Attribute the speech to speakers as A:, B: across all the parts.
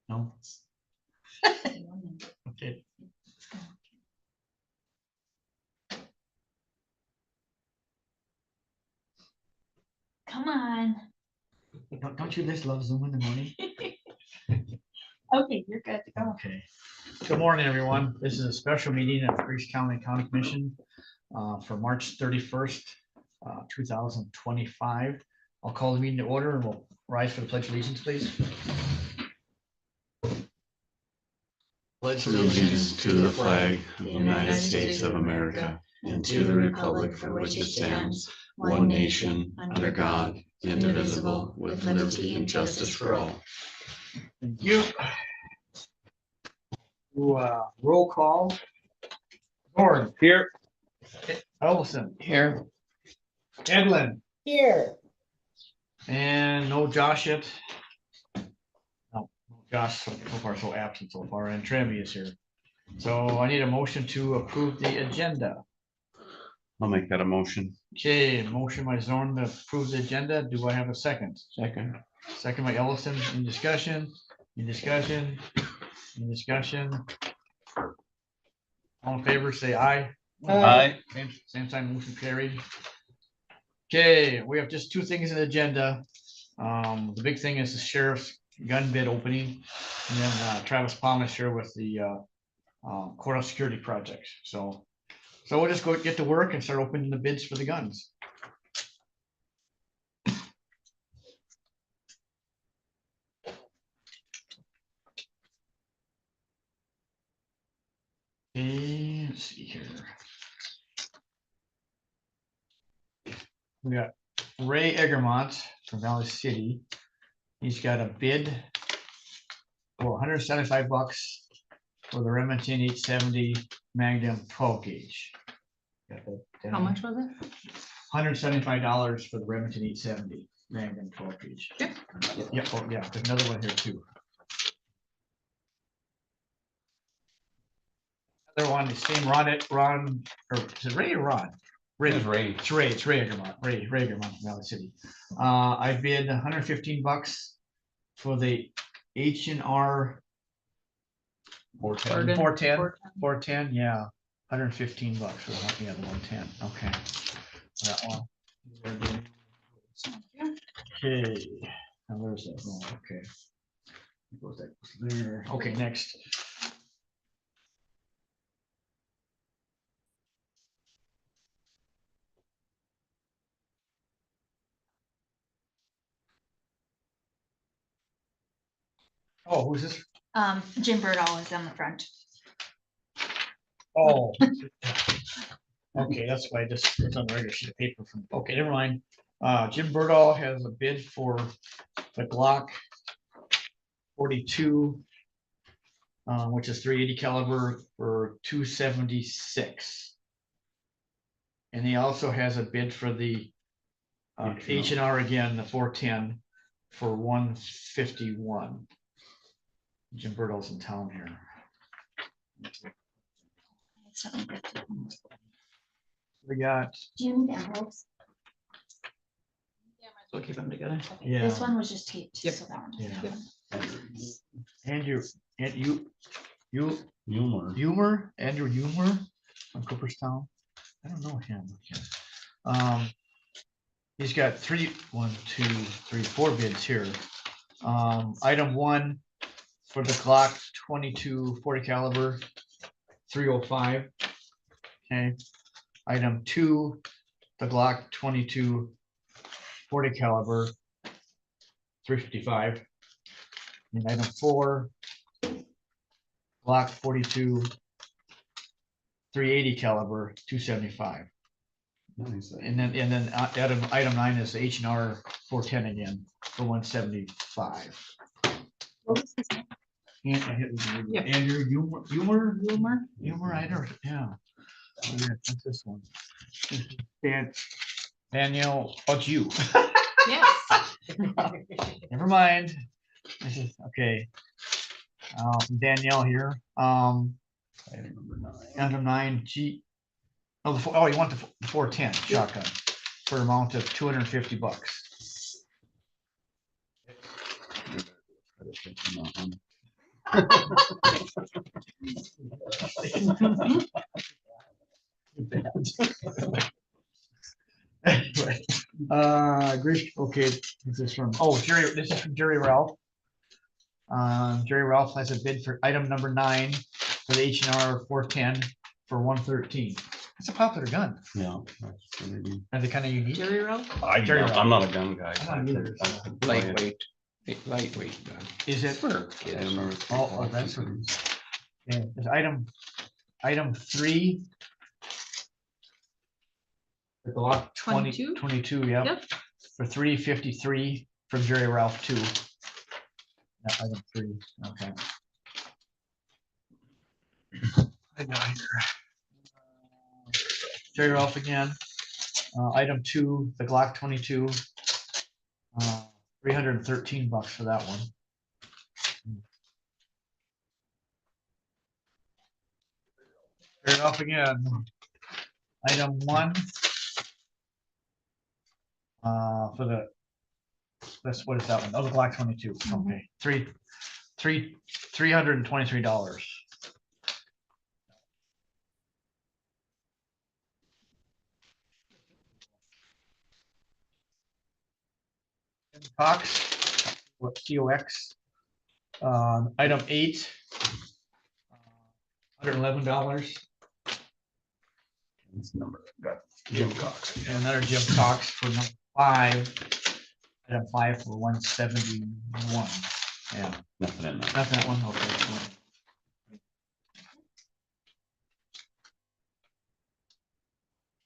A: No? Okay.
B: Come on.
A: Don't you just love Zoom in the morning?
B: Okay, you're good to go.
A: Okay. Good morning, everyone. This is a special meeting of Priest County County Commission for March 31st, 2025. I'll call the meeting to order and we'll rise for the pledge of allegiance, please.
C: Pledge allegiance to the flag of the United States of America and to the republic for which it stands, one nation, under God, indivisible, with liberty and justice for all.
A: Thank you. Roll call. Gordon. Here. Ellison. Here. Edlin.
B: Here.
A: And no Josh yet. No, Josh so far so absent so far, and Travi is here. So I need a motion to approve the agenda.
C: I'll make that a motion.
A: Okay, motion by Zorn to approve the agenda. Do I have a second?
C: Second.
A: Second by Ellison. In discussion? In discussion? In discussion? All in favor, say aye.
C: Aye.
A: Same time, motion carried. Okay, we have just two things in the agenda. The big thing is the sheriff's gun bid opening, and then Travis Palmer here with the courthouse security projects. So we'll just go get to work and start opening the bids for the guns. Okay, let's see here. We got Ray Egermont from Valley City. He's got a bid for $175 for the Remington 870 Magnum 12 gauge.
B: How much was it?
A: $175 for the Remington 870 Magnum 12 gauge.
B: Yep.
A: Yeah, oh yeah, there's another one here too. Another one, the same Ron, or is it Ray or Ron? Ray.
C: It's Ray.
A: It's Ray Egermont, Ray Egermont from Valley City. I bid $115 for the H&R 410, yeah, $115 for the other 110. Okay. That one. Okay. Now where's that? Oh, okay. Goes that there. Okay, next. Oh, who's this?
B: Jim Birdall is on the front.
A: Oh. Okay, that's why this it's on the regular sheet of paper from, okay, never mind. Jim Birdall has a bid for the Glock 42, which is 380 caliber for $276. And he also has a bid for the H&R again, the 410 for $151. Jim Birdall's in town here. We got,
B: Jim Dowles.
D: We'll keep them together.
A: yeah.
B: This one was just taped.
D: Yep.
B: So that one.
A: Yeah. Andrew from Cooperstown. I don't know him. He's got four bids here. Item one for the Glock 22 40 caliber 305. Okay. Item two, the Glock 22 40 caliber 355. And item four, Glock 42 380 caliber 275.
C: Nice.
A: And then item nine is the H&R 410 again for 175.
B: What was his name?
A: Yeah. Andrew Humor, I don't, yeah. Yeah, that's this one. Danielle, about you.
B: Yes.
A: Never mind. This is okay. Danielle here.
C: Item number 9.
A: Item 9 G. Oh, you want the 410 shotgun for an amount of $250. Anyway, okay, this is from, this is from Jerry Ralph. Jerry Ralph has a bid for item number 9 for the H&R 410 for 113. It's a popular gun.
C: Yeah. That's pretty neat.
A: Are they kind of unique?
B: Jerry Roll?
C: I'm not a gun guy.
A: I'm not either, so.
D: Lightweight gun.
A: Is it?
D: For
C: I
D: kids.
C: remember.
A: Oh, that's what it is. Yeah, there's item 3. The Glock
B: 22?
A: 22, yeah.
B: Yep.
A: For 353 from Jerry Ralph 2. Yeah, item 3, okay. I got here. Jerry Ralph again. Item 2, the Glock 22. $313 for that one. Jerry Ralph again. Item 1. For the, what is that one? Oh, the Glock 22. Okay, $323. Cox, what COX, item 8, $111.
C: This number got Jim Cox.
A: And another Jim Cox for number 5, item 5 for 171. Yeah,
C: Nothing in there.
A: not that one. Okay.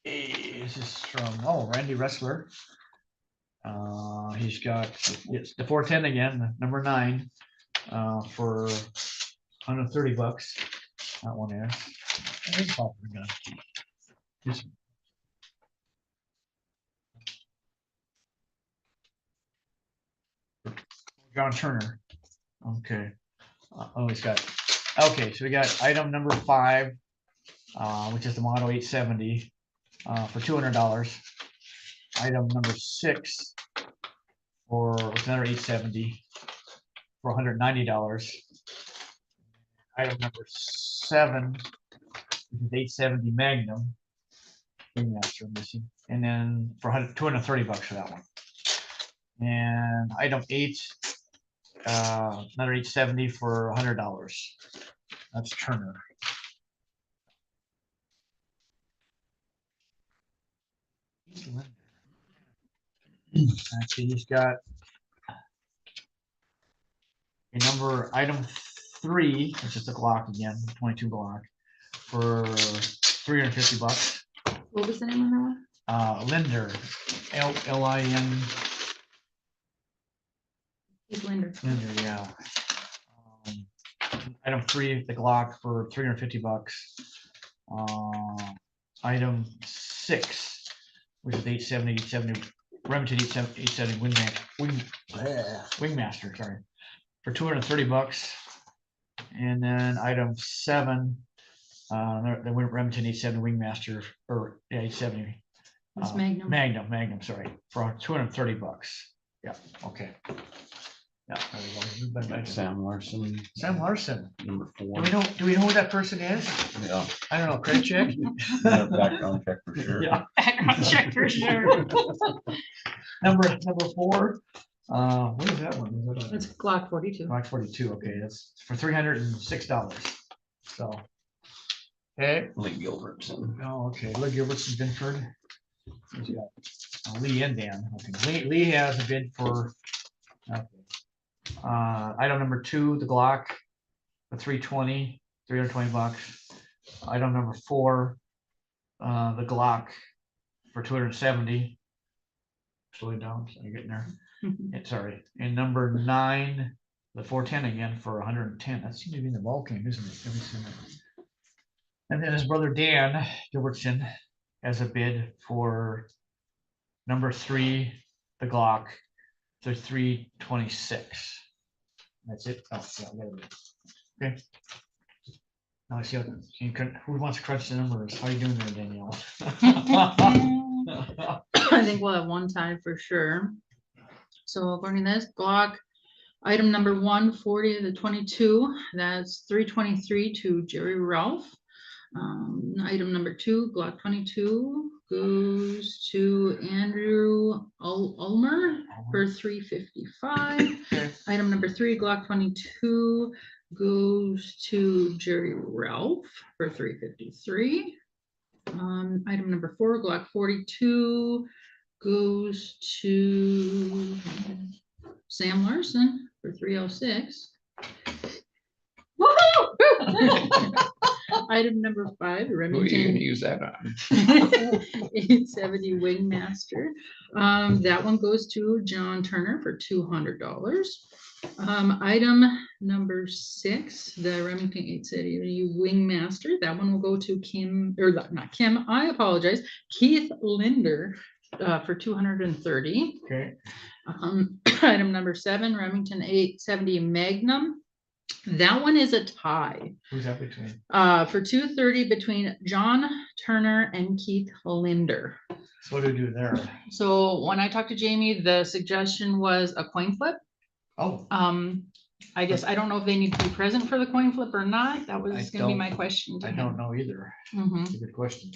A: Hey, this is from Randy Wrestler. He's got it's the 410 again, number 9, for $130. That one is. That is a popular gun. This- John Turner. Okay. He's got. Okay, so we got item number 5, which is the Model 870, for $200. Item number 6 for another 870 for $190. Item number 7, which is 870 Magnum. Wingmaster missing, and then for $230 for that one. And item 8, another 870 for $100. That's Turner. Actually, he's got a number item 3, which is the Glock again, 22 Glock, for $350.
B: What was the name of that one?
A: Linder, Lin.
B: He's Linder.
A: Linder, yeah. Item 3, the Glock for $350. Item 6, which is 870 Remington 870 Wingmaster, sorry, for $230. And then item 7, the Remington 870 Wingmaster, or 870
B: It's Magnum.
A: Magnum, sorry, for $230. Yeah, okay. Yeah, there we go. We've been back to
C: Sam Larson,
A: Sam Larson.
C: number 4.
A: Do we know who that person is?
C: Yeah.
A: I don't know, credit check?
C: Background check for sure.
A: Yeah.
B: Background check for sure.
A: Number 4. What is that one? Is that
B: It's Glock 42.
A: Glock 42? Okay, that's for $306. So, okay.
C: Lee Gilbertson.
A: Oh, okay. Lee Gilbertson, Binford. He's got, Lee and Dan. Okay. Lee has a bid for. Okay. Item number 2, the Glock, for $320. Item number 4, the Glock for $270. Slowing down, so you're getting there. Sorry. And number 9, the 410 again for $110. That seems to be in the ball game, isn't it? Every single. And then his brother Dan Gilbertson has a bid for number 3, the Glock, for $326. That's it. Oh, yeah, there it is. Okay. Now I see who wants to crunch the numbers. How are you doing there, Danielle?
B: I think we'll have one tie for sure. So according to this, Glock Item number 140 of the 22, that's 323 to Jerry Ralph. Item number 2, Glock 22 goes to Andrew Ulmer for 355.
A: Okay.
B: Item number 3, Glock 22 goes to Jerry Ralph for 353. Item number 4, Glock 42 goes to Sam Larson for 306. Item number 5,
D: Who are you gonna
B: Remington
D: use that on?
B: 870 Wingmaster. That one goes to John Turner for $200. Item number 6, the Remington 870 Wingmaster. That one will go to Kim, or not Kim, I apologize, Keith Linder for 230.
A: Okay,
B: Item number 7, Remington 870 Magnum. That one is a tie
A: who's that between?
B: for 230 between John Turner and Keith Linder.
A: So what do we do there?
B: So when I talked to Jamie, the suggestion was a coin flip.
A: Oh,
B: I guess I don't know if they need to be present for the coin flip or not. That
A: I
B: was gonna be
A: don't-
B: my question to
A: I
B: him.
A: don't know either. It's a good question.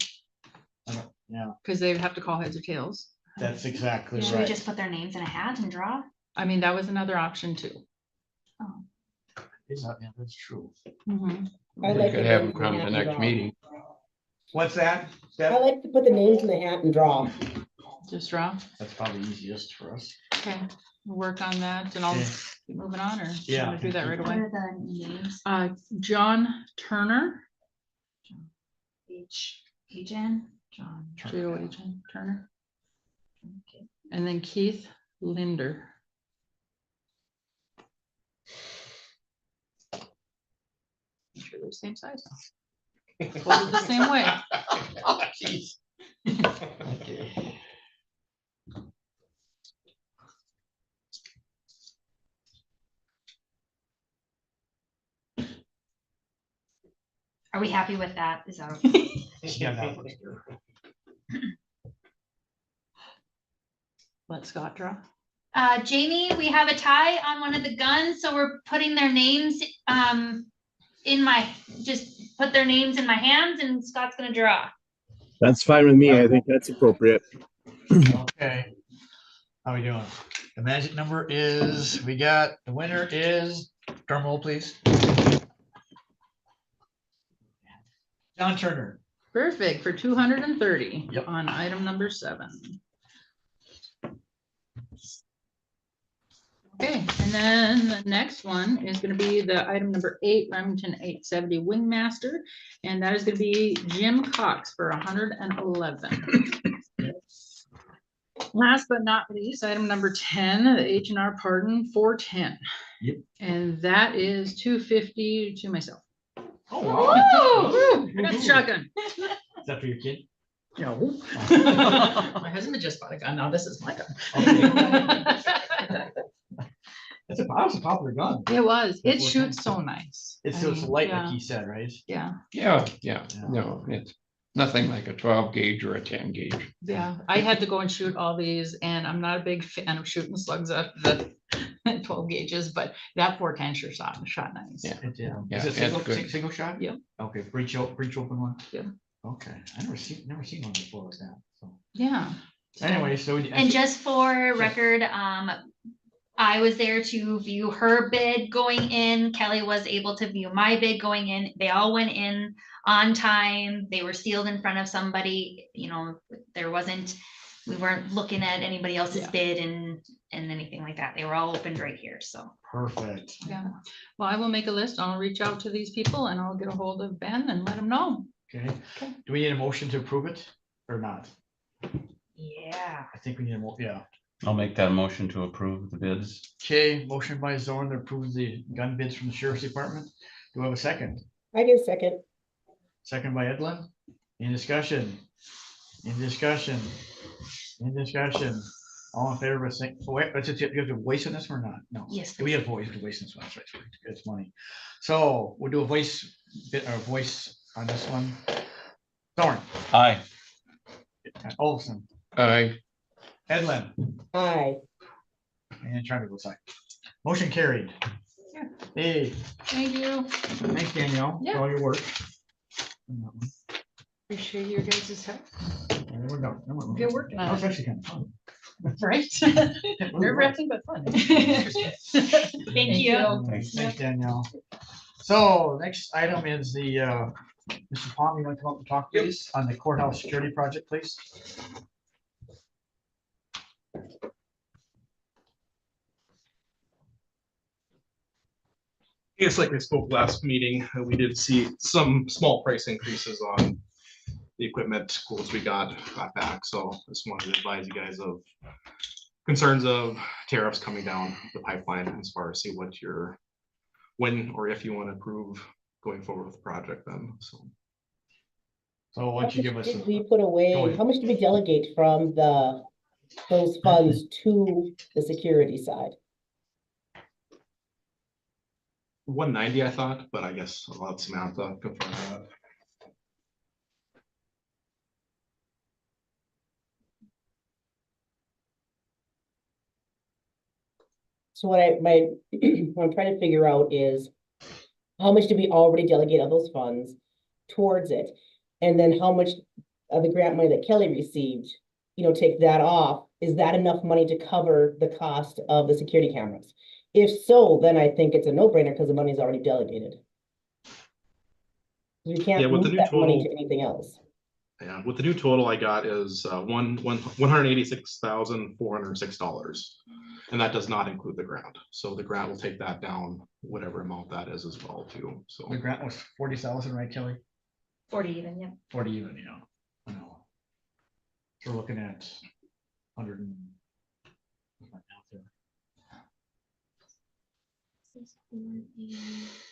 A: Yeah,
B: Because they'd have to call heads or tails.
A: that's exactly
E: Should we
A: right.
E: just put their names in a hat and draw?
B: I mean, that was another option too.
A: Yeah, that's true.
B: Mhm.
D: We could have them come to the next meeting.
A: What's that?
F: I
A: Steph?
F: like to put the names in the hat and draw.
B: Just draw.
A: That's probably easiest for us.
B: Okay, we'll work on that and I'll
A: Okay.
B: keep moving on, or you
A: Yeah.
B: wanna do that right
E: What
B: away.
E: are the names?
B: John Turner.
E: H-N?
B: John
A: Turner.
B: J-O-H-N, Turner.
E: Okay.
B: And then Keith Linder. I'm sure they're the same size. Folded the same way.
A: Oh, jeez. Okay.
E: Are we happy with that? Is that?
A: Yeah, that looks good.
B: Let Scott draw.
E: Jamie, we have a tie on one of the guns, so we're putting their names, just put their names in my hands and Scott's gonna draw.
G: That's fine with me. I think that's appropriate.
A: Okay. How we doing? The magic number is, the winner is, drum roll please. John Turner.
B: Perfect, for 230
A: Yep.
B: on item number 7. Okay, and then the next one is gonna be the item number 8, Remington 870 Wingmaster, and that is gonna be Jim Cox for 111. Last but not least, item number 10, the H&R Pardon 410.
A: Yep.
B: And that is 250 to myself.
A: Oh, wow.
B: Woo! I got the shotgun.
A: Is that for your kid?
B: No. My husband just bought a gun, now this is my gun.
A: Okay. That was a popular gun.
B: It was, it
A: That's what-
B: shoots so nice.
A: It's
B: I
A: so it's
B: mean,
A: light,
B: yeah,
A: like he said, right?
B: Yeah,
D: Yeah, no, it's nothing like a 12 gauge or a 10 gauge.
B: yeah, I had to go and shoot all these, and I'm not a big fan of shooting slugs up the 12 gauges, but that 410 sure shot nice.
D: Yeah.
A: It,
D: Yeah,
A: is it
D: it's
A: single,
D: good.
A: single shot?
B: Yep.
A: Okay, breach open one?
B: Yep.
A: Okay, I never seen one before like that, so.
B: Yeah.
A: Anyway, so.
E: And just for record, I was there to view her bid going in. Kelly was able to view my bid going in. They all went in on time. They were sealed in front of somebody, we weren't looking at anybody else's
B: Yeah.
E: bid and anything like that. They were all opened right here, so.
A: Perfect.
B: Yeah, well, I will make a list, I'll reach out to these people and I'll get a hold of Ben and let him know.
A: Okay,
B: Okay.
A: do we need a motion to approve it or not?
E: Yeah.
A: I think we need yeah.
C: I'll make that motion to approve the bids.
A: Okay, motion by Zorn to approve the gun bids from the sheriff's department. Do we have a second?
F: I do second.
A: Second by Edlin. Any discussion? Any discussion? Any discussion? All in favor of saying, wait, you have to voice on this or not? No.
E: Yes,
A: We have voice in this one. That's right. It's money. So we'll do a voice on this one. Zorn,
C: Aye.
A: Olson,
D: I,
A: Edlin,
F: Aye.
A: and trying to go side. Motion carried.
B: Yeah.
A: Hey,
B: Thank you.
A: thanks Danielle for
B: Yeah.
A: all your work.
B: Appreciate your guys' help.
A: Good
B: work.
A: That was actually kind of fun.
B: Right? Nerve wracking, but fun.
E: Thank you.
A: Thanks Danielle. So next item is the, Mr. Palm, you want to come up and talk please on the courthouse security project, please?
H: It's like I spoke last meeting, we did see some small price increases on the equipment quotes we got back, so just wanted to advise you guys of concerns of tariffs coming down the pipeline as far as see what your, when or if you want to approve going forward with the project then, so.
A: So why don't you give us,
F: Did we put
A: Go
F: away,
A: ahead.
F: how much did we delegate from those funds to the security side?
H: 190, I thought, but I guess I'll let Samantha confirm that.
F: So what what I'm trying to figure out is how much did we already delegate of those funds towards it? And then how much of the grant money that Kelly received, take that off. Is that enough money to cover the cost of the security cameras? If so, then I think it's a no-brainer because the money's already delegated. We
H: Yeah,
F: can't
H: with the
F: move
H: new
F: that money
H: total-
F: to anything else.
H: Yeah, with the new total I got is $186,406. And that does not include the grant. So the grant will take that down, whatever amount that is as well too, so.
A: the grant was 40,000, right, Kelly?
E: 40 even, yeah.
A: 40 even, I know. So we're looking at 100 and.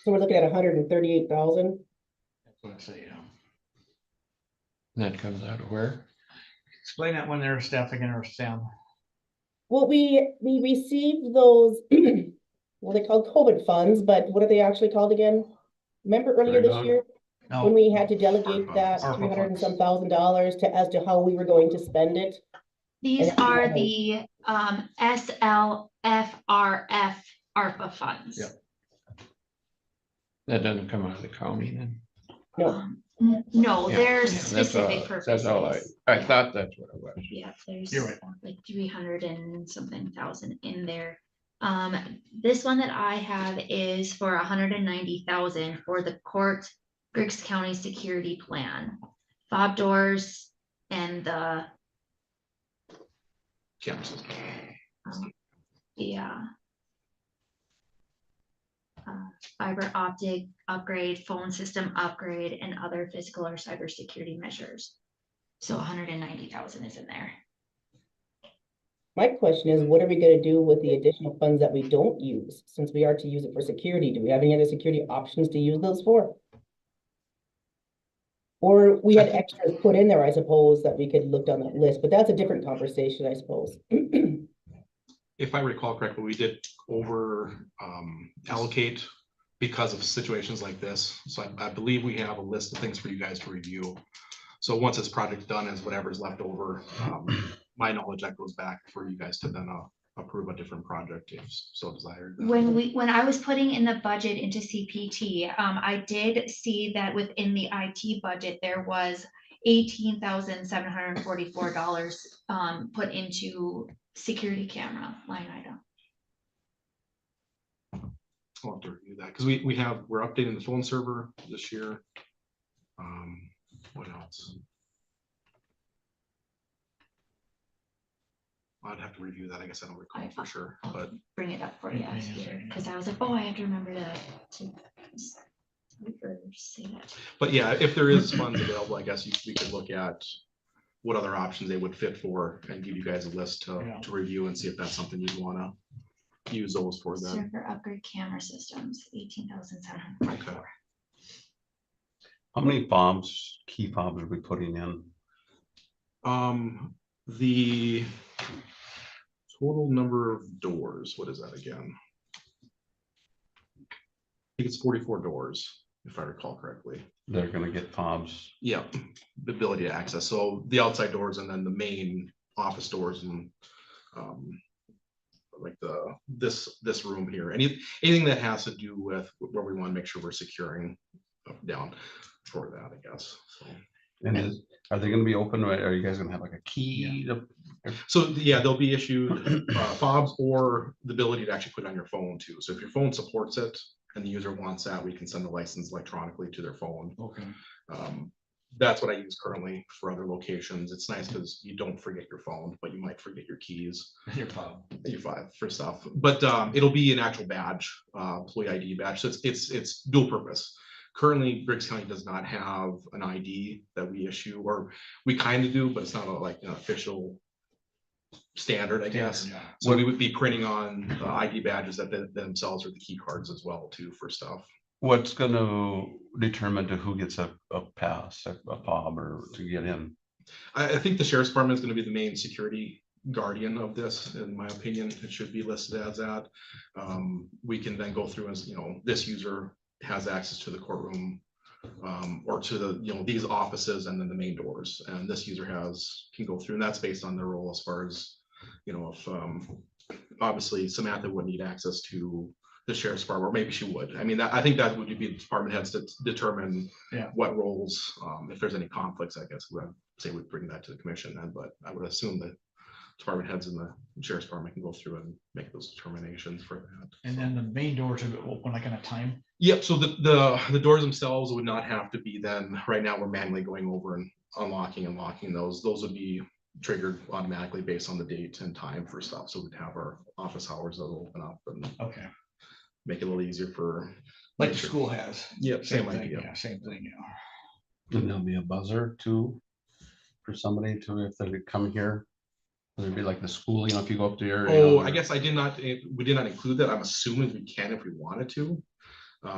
F: So we're looking at 138,000.
A: That's what I say, yeah.
D: That comes out of where?
A: Explain that when they're staff again or Sam.
F: Well, we received those, well, they called COVID funds, but what are they actually called again? Remember earlier this
D: Right on.
F: year,
A: No,
F: when we had to delegate
H: ARPA
F: that
A: funds.
F: 300 and some $1,000 as to how we were going to spend it?
E: These
F: And
E: are
F: then-
E: the SLFRF ARPA funds.
A: Yep.
D: That doesn't come out of the county then?
F: No,
E: No,
D: Yeah,
E: they're
D: yeah,
E: specific
D: That's all
E: purposes.
D: I thought that's what it was.
E: Yeah, there's
A: You're right.
E: like 300 and something thousand in there. This one that I have is for 190,000 for the court Griggs County Security Plan. Fob doors and the,
H: Camera system.
E: yeah. Fiber optic upgrade, phone system upgrade, and other physical or cybersecurity measures. So 190,000 is in there.
F: my question is, what are we gonna do with the additional funds that we don't use? Since we are to use it for security, do we have any other security options to use those for? Or we had extras put in there, I suppose, that we could look on that list, but that's a different conversation, I suppose.
H: If I recall correctly, we did over allocate because of situations like this. So I believe we have a list of things for you guys to review. So once this project's done, is whatever's left over, my knowledge that goes back for you guys to then approve a different project if so desired.
E: When I was putting in the budget into CPT, I did see that within the IT budget, there was $18,744 put into security camera line item.
H: I'll have to review that because we're updating the phone server this year. What else? I'd have to review that. I guess I don't recall for sure, but
E: Bring it up for you
A: Okay,
E: here, because I was like, oh, I have to remember to say that.
H: But yeah, if there is funds available, I guess we could look at what other options they would fit for and give you guys a list
A: Yeah.
H: to review and see if that's something you'd want to use those for then.
E: Server upgrade camera systems, 18,744.
C: How many fobs, key fobs are we putting in?
H: The total number of doors, what is that again? I think it's 44 doors, if I recall correctly.
C: They're gonna get fobs.
H: Yeah, the ability to access. So the outside doors and then the main office doors and like this room here, anything that has to do with where we want to make sure we're securing up down for that, I guess, so.
C: And are they gonna be open, or are you guys gonna have like a key to?
H: So yeah, they'll be issued fobs or the ability to actually put it on your phone too. So if your phone supports it and the user wants that, we can send the license electronically to their phone.
A: Okay.
H: That's what I use currently for other locations. It's nice because you don't forget your phone, but you might forget your keys.
A: Your fob.
H: Your five for stuff, but it'll be an actual badge, employee ID badge. So it's dual purpose. Currently, Briggs County does not have an ID that we issue, or we kind of do, but it's not like an official standard, I guess.
A: Yeah.
H: So we would be printing on ID badges that themselves are the key cards as well too for stuff.
C: What's gonna determine to who gets a pass, a fob, or to get in?
H: I think the sheriff's department is going to be the main security guardian of this, in my opinion. It should be listed as that. We can then go through as, this user has access to the courtroom, or to the, these offices and then the main doors. And this user can go through, and that's based on their role as far as, if obviously Samantha would need access to the sheriff's department, or maybe she would. I mean, I think that would be the department heads to determine what roles, if there's any conflicts, I guess we would say we'd bring that to the commission then, but I would assume that department heads in the sheriff's department can go through and make those determinations for that.
A: And then the main doors are open like on a time?
H: Yep, so the doors themselves would not have to be then, right now we're manually going over and unlocking and locking those. Those would be triggered automatically based on the date and time for stuff. So we'd have our office hours that will open up and
A: Okay.
H: make it a little easier for.
A: Like the school has.
H: Yep, same
A: thing,
H: idea.
A: yeah, same thing, yeah.
C: And there'll be a buzzer too, for somebody to, if they come here. There'd be like the school, if you go up there.
H: Oh, I guess we did not include that. I'm assuming we can if we wanted to.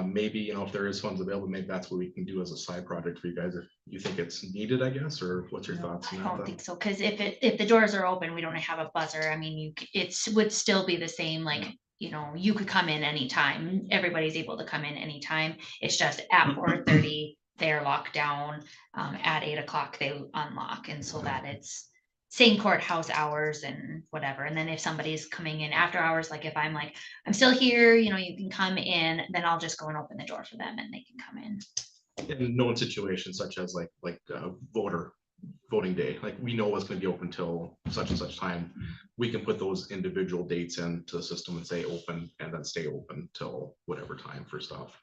H: Maybe, if there is funds available, maybe that's what we can do as a side project for you guys if you think it's needed, I guess, or what's your thoughts?
E: I don't
H: Samantha?
E: think so, because if the doors are open, we don't have a buzzer. I mean, it would still be the same, like, you could come in anytime. Everybody's able to come in anytime. It's just at 4:30, they're locked down. At 8 o'clock, they unlock, and so that it's same courthouse hours and whatever. And then if somebody's coming in after hours, like if I'm like, I'm still here, you can come in, then I'll just go and open the door for them and they can come in.
H: In known situations such as like voting day, like we know what's going to be open till such and such time, we can put those individual dates into the system and say open and then stay open till whatever time for stuff.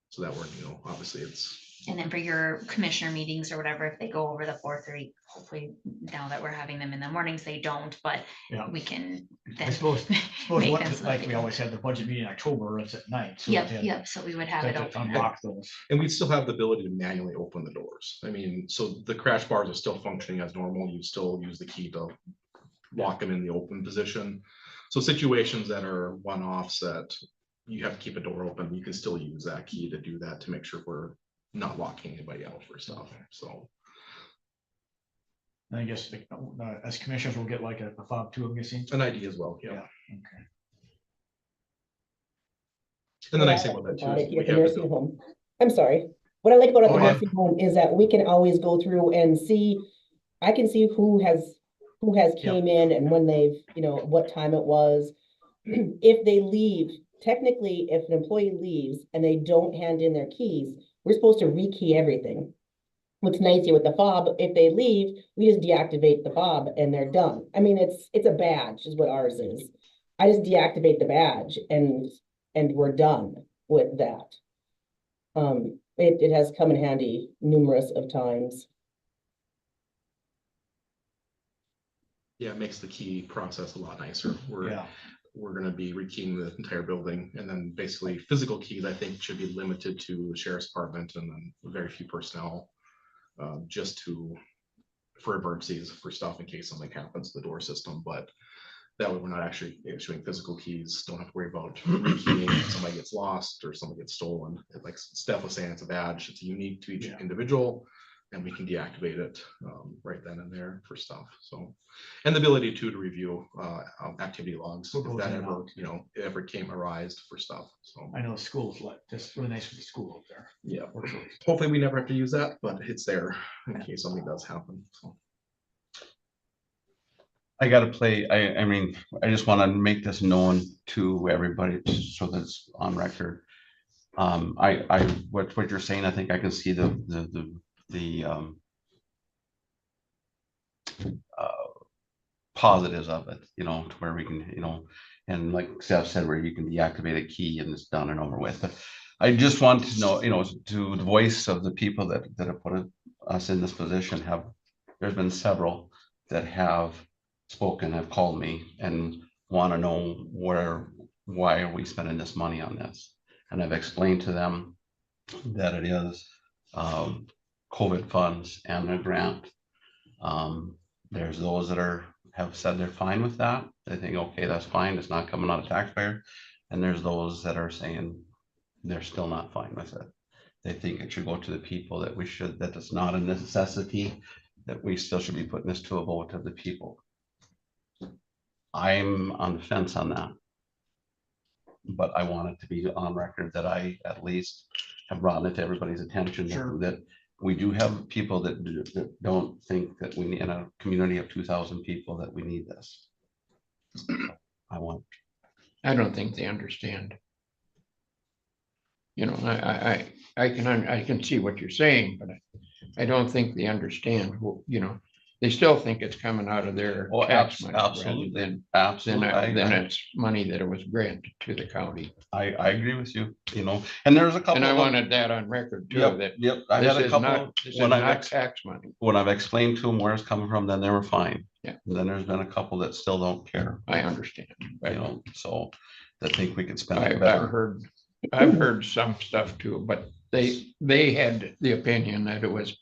H: So that we're, obviously it's.
E: And then for your commissioner meetings or whatever, if they go over the 4:30, hopefully now that we're having them in the mornings, they don't, but
A: Yeah.
E: we can
A: I
E: then.
A: suppose
E: make
A: what,
E: them so that
A: like
E: they
A: we
E: don't-
A: always had the budget meeting in October, it's at night. So
E: Yep,
A: we had
E: yep, so we would have it
A: to
E: open.
A: unlock those.
H: And we'd still have the ability to manually open the doors. I mean, so the crash bars are still functioning as normal. You still use the key to lock them in the open position. So situations that are one-offs that you have to keep a door open, you can still use that key to do that to make sure we're not locking anybody out for stuff. So
A: And I guess as commissioners, we'll get like a fob too, I'm guessing.
H: an idea as well. Yeah.
A: Okay.
H: And the nice thing about that too
F: About
H: is
F: it
H: we
F: here at the
H: have
F: nursing home. I'm sorry. What I like about
A: Go
F: the
A: ahead.
F: nursing home is that we can always go through and see, I can see who has came in and when they've, what time it was. If they leave, technically, if an employee leaves and they don't hand in their keys, we're supposed to rekey everything. What's nice here with the fob, if they leave, we just deactivate the fob and they're done. I mean, it's a badge is what ours is. I just deactivate the badge and we're done with that. It has come in handy numerous of times.
H: Yeah, it makes the key process a lot nicer. We're going to be rekeying the entire building, and then basically physical keys, I think, should be limited to the sheriff's department and then very few personnel, just for emergencies, for stuff in case something happens to the door system. But that way we're not actually issuing physical keys, don't have to worry about rekeying if somebody gets lost or somebody gets stolen. Like Steph was saying, it's a badge, it's unique to each individual, and we can deactivate it right then and there for stuff. So, and the ability to review activity logs if that ever, ever came arised for stuff. So
A: I know the school's like, just really nice with the school up there.
H: yeah,
A: Works really-
H: hopefully we never have to use that, but it's there in case something does happen. So
C: I gotta play, I mean, I just wanna make this known to everybody so that's on record. What you're saying, I think I can see the uh, positives of it, you know, to where we can, you know, and like Steph said, where you can deactivate a key and it's done and over with. But I just want to know, you know, to the voice of the people that have put us in this position there's been several that have spoken, have called me and want to know why are we spending this money on this? And I've explained to them that it is COVID funds and a grant. There's those that have said they're fine with that. They think, okay, that's fine. It's not coming out of taxpayer. And there's those that are saying they're still not fine with it. They think it should go to the people that it's not a necessity, that we still should be putting this to a vote of the people. I'm on the fence on that. But I want it to be on record that I at least have brought it to everybody's attention.
A: Sure.
C: That we do have people that don't think that we need, in a community of 2,000 people, that we need this. I
D: don't think they understand. You know, I can see what you're saying, but I don't think they understand, you know, they still think it's coming out of their tax money.
C: Absolutely.
D: Then it's money that it was granted to the county.
C: I agree with you, you know, and there's a couple.
D: And I wanted that on record too, that
C: Yep, I had a couple.
D: This is not tax money.
C: When I've explained to them where it's coming from, then they were fine.
D: Yeah.
C: And then there's been a couple that still don't care.
D: I understand.
C: You know, so that think we could spend it
D: I've
C: better.
D: heard some stuff too, but they had the opinion that it was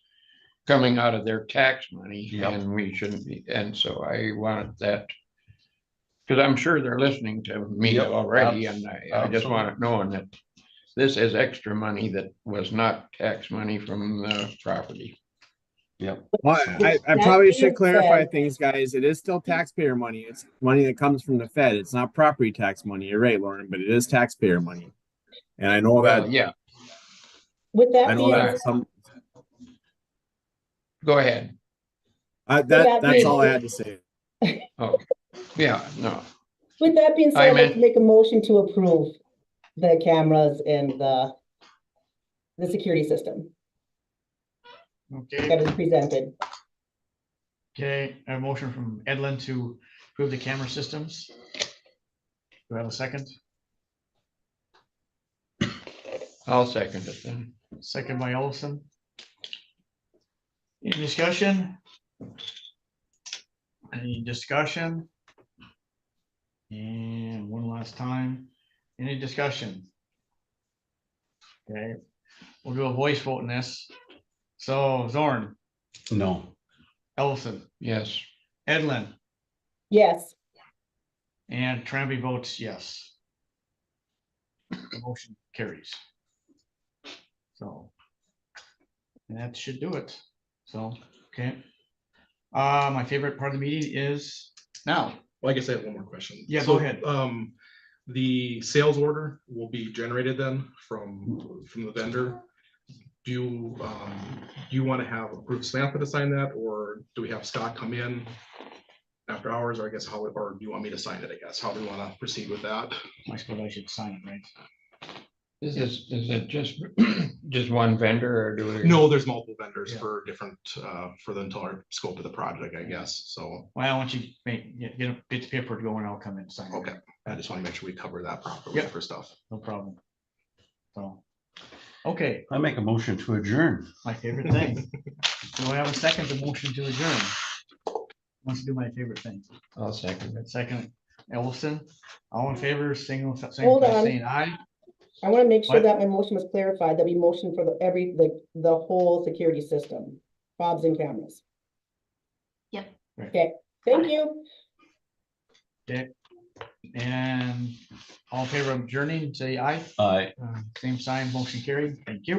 D: coming out of their tax money.
C: Yep.
D: And we shouldn't be, and so I wanted that. Because I'm sure they're listening to me
C: Yep,
D: already, and I just
C: absolutely.
D: want it known that this is extra money that was not tax money from the property.
C: Yep.
G: Well, I
F: That
G: probably
F: being
G: should clarify
F: said-
G: things, guys. It is still taxpayer money. It's money that comes from the Fed. It's not property tax money. You're right, Lauren, but it is taxpayer money. And I know
D: Well,
G: that,
D: yeah,
F: With
G: I
F: that
G: know
F: being,
G: that some,
D: go ahead.
G: that's all I had to say.
D: Oh, yeah, no,
F: with that being
D: I
F: said, I'd like
D: meant-
F: to make a motion to approve the cameras and the security system
A: Okay,
F: that is presented.
A: okay, a motion from Edlin to approve the camera systems. Do I have a second?
D: I'll second it then.
A: Second by Olson. Any discussion? Any discussion? And one last time, any discussion? Okay, we'll do a voice vote in this. So Zorn,
C: No.
A: Ellison,
D: Yes,
A: Edlin,
F: Yes,
A: and Trampy votes yes. The motion carries. So. And that should do it. So, okay. My favorite part of the meeting is now.
H: Well, I guess I have one more question.
A: Yeah,
H: So,
A: go ahead.
H: The sales order will be generated then from the vendor. Do you want to have approved Samantha to sign that, or do we have Scott come in after hours, or I guess or do you want me to sign it, I guess? How do we want to proceed with that?
A: I suppose I should sign it, right?
D: is it just one vendor or do we?
H: No, there's multiple vendors
A: Yeah.
H: for different, for the entire scope of the project, I guess. So,
A: Well, once you get a bit of paper going, I'll come in and sign it.
H: okay, I just want to make sure we cover that properly
A: Yep.
H: for stuff.
A: No problem. So, okay,
C: I make a motion to adjourn.
A: my favorite thing. Do I have a second to motion to adjourn? Wants to do my favorite thing.
D: I'll second it.
A: That second, Ellison, all in favor,
F: Hold
A: by
F: on.
A: saying aye.
F: I want to make sure
A: What?
F: that my motion was clarified, that we motion for the whole security system, fobs and cameras.
E: Yep.
F: Okay, thank you.
A: Okay, and all in favor of adjourning, say aye.
C: Aye.
A: Same sign, motion carried. Thank you.